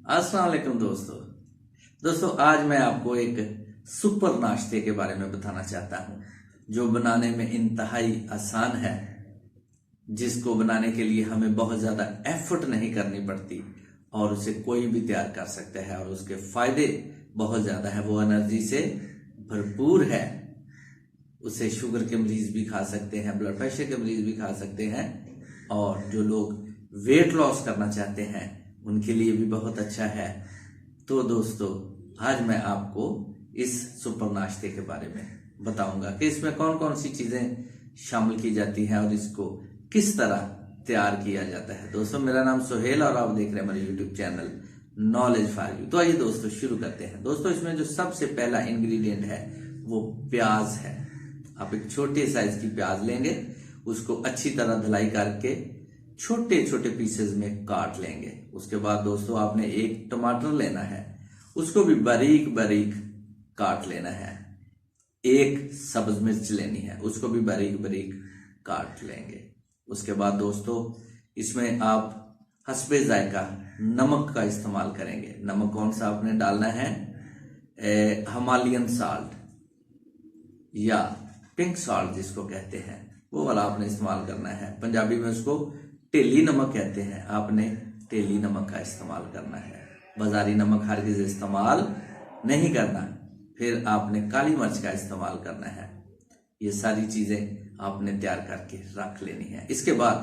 अस्सलाम वालेकुम दोस्तों आज मैं आपको एक सुपर नाश्ते के बारे में बताना चाहता हूं जो बनाने में इंतहाई आसान है, जिसको बनाने के लिए हमें बहुत ज्यादा एफर्ट नहीं करनी पड़ती और उसे कोई भी तैयार कर सकता है और उसके फायदे बहुत ज्यादा है। वो एनर्जी से भरपूर है। उसे शुगर के मरीज भी खा सकते हैं, ब्लड प्रेशर के मरीज भी खा सकते हैं और जो लोग वेट लॉस करना चाहते हैं उनके लिए भी बहुत अच्छा है। तो दोस्तों आज मैं आपको इस सुपर नाश्ते के बारे में बताऊंगा कि इसमें कौन कौन सी चीजें शामिल की जाती हैं और इसको किस तरह तैयार किया जाता है। दोस्तों मेरा नाम सोहेल और आप देख रहे हैं मेरे YouTube channel knowledge for you. तो आइए दोस्तों शुरू करते हैं। दोस्तों इसमें जो सबसे पहला इंग्रेडिएंट है वो प्याज है। आप एक छोटे साइज की प्याज लेंगे, उसको अच्छी तरह धुलाई करके छोटे छोटे पीसेस में काट लेंगे। उसके बाद दोस्तों आपने एक टमाटर लेना है, उसको भी बारीक बारीक काट लेना है। एक सब्ज मिर्च लेनी है, उसको भी बारीक बारीक काट लेंगे। उसके बाद दोस्तों इसमें आप हस्बे जायका नमक का इस्तेमाल करेंगे। नमक कौन सा आपने डालना है? हिमालयन साल्ट या पिंक साल्ट जिसको कहते हैं वो वाला आपने इस्तेमाल करना है। पंजाबी में उसको टेली नमक कहते हैं। आपने टेली नमक का इस्तेमाल करना है। बाजारी नमक हरगिज़ इस्तेमाल नहीं करना। फिर आपने काली मिर्च का इस्तेमाल करना है। ये सारी चीजें आपने तैयार करके रख लेनी है। इसके बाद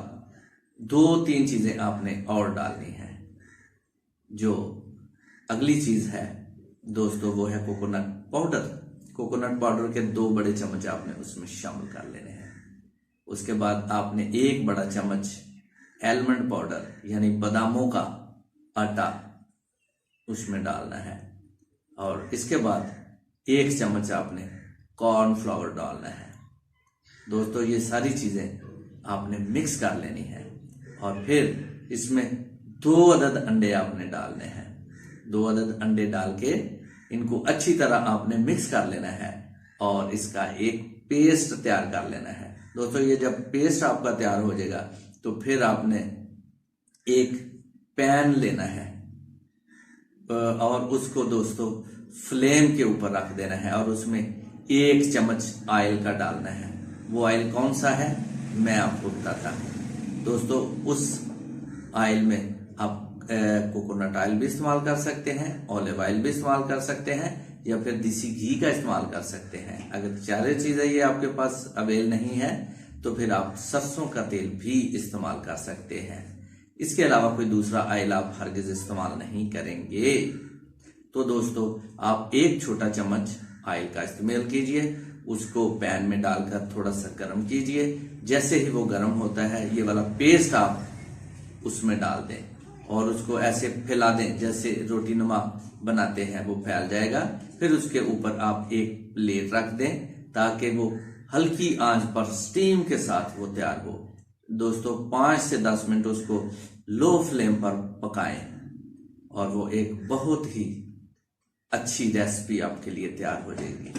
2-3 चीजें आपने और डालनी है। जो अगली चीज है दोस्तों वो है कोकोनट पाउडर। कोकोनट पाउडर के 2 बड़े चम्मच आपने उसमें शामिल कर लेने हैं। उसके बाद आपने 1 बड़ा चम्मच आलमंड पाउडर यानी बादामों का आटा उसमें डालना है और इसके बाद 1 चम्मच आपने कॉर्नफ्लावर डालना है। दोस्तों ये सारी चीजें आपने मिक्स कर लेनी है और फिर इसमें 2 अदद अंडे आपने डालने हैं। 2 अदद अंडे डाल के इनको अच्छी तरह आपने मिक्स कर लेना है और इसका एक पेस्ट तैयार कर लेना है। दोस्तों ये जब पेस्ट आपका तैयार हो जाएगा तो फिर आपने एक पैन लेना है और उसको दोस्तों फ्लेम के ऊपर रख देना है और उसमें 1 चम्मच ऑयल का डालना है। वो ऑयल कौन सा है मैं आपको बताता हूं। दोस्तों उस ऑयल में आप कोकोनट ऑयल भी इस्तेमाल कर सकते हैं, ऑलिव ऑयल भी इस्तेमाल कर सकते हैं या फिर देसी घी का इस्तेमाल कर सकते हैं। अगर चारों चीजें ये आपके पास अवेल नहीं है तो फिर आप सरसों का तेल भी इस्तेमाल कर सकते हैं। इसके अलावा कोई दूसरा ऑयल आप हरगिज इस्तेमाल नहीं करेंगे। तो दोस्तों आप 1 छोटा चम्मच ऑयल का इस्तेमाल कीजिए, उसको पैन में डालकर थोड़ा सा गर्म कीजिए। जैसे ही वो गर्म होता है ये वाला पेस्ट आप उसमें डाल दें और उसको ऐसे फैला दें जैसे रोटी नुमा बनाते हैं, वो फैल जाएगा। फिर उसके ऊपर आप एक प्लेट रख दें ताकि वो हल्की आंच पर स्टीम के साथ वो तैयार हो। दोस्तों 5 से 10 मिनट उसको लो फ्लेम पर पकाएं और वो एक बहुत ही अच्छी रेसिपी आपके लिए तैयार हो जाएगी।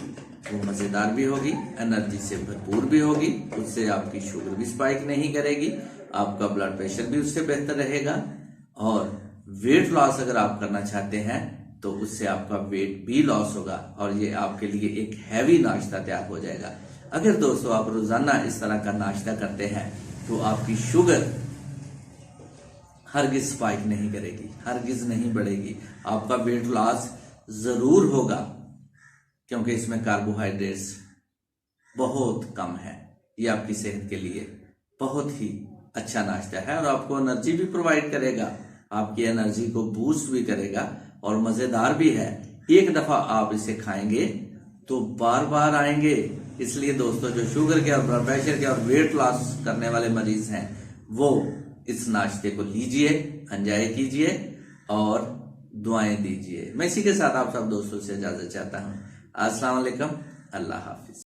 वो मजेदार भी होगी, एनर्जी से भरपूर भी होगी, उससे आपकी शुगर भी स्पाइक नहीं करेगी, आपका ब्लड प्रेशर भी उससे बेहतर रहेगा और वेट लॉस अगर आप करना चाहते हैं तो उससे आपका वेट भी लॉस होगा और ये आपके लिए एक हैवी नाश्ता तैयार हो जाएगा। अगर दोस्तों आप रोजाना इस तरह का नाश्ता करते हैं तो आपकी शुगर हरगिज स्पाइक नहीं करेगी, हरगिज नहीं बढ़ेगी। आपका वेट लॉस जरूर होगा क्योंकि इसमें कार्बोहाइड्रेट्स बहुत कम है। ये आपकी सेहत के लिए बहुत ही अच्छा नाश्ता है और आपको एनर्जी भी प्रोवाइड करेगा, आपकी एनर्जी को बूस्ट भी करेगा और मजेदार भी है। एक दफा आप इसे खाएंगे तो बार बार आएंगे। इसलिए दोस्तों जो शुगर के और ब्लड प्रेशर के और वेट लॉस करने वाले मरीज हैं वो इस नाश्ते को लीजिए, एंजॉय कीजिए और दुआएं दीजिए। मैं इसी के साथ आप सब दोस्तों से इजाजत चाहता हूं। अस्सलाम वालेकुम, अल्लाह हाफिज।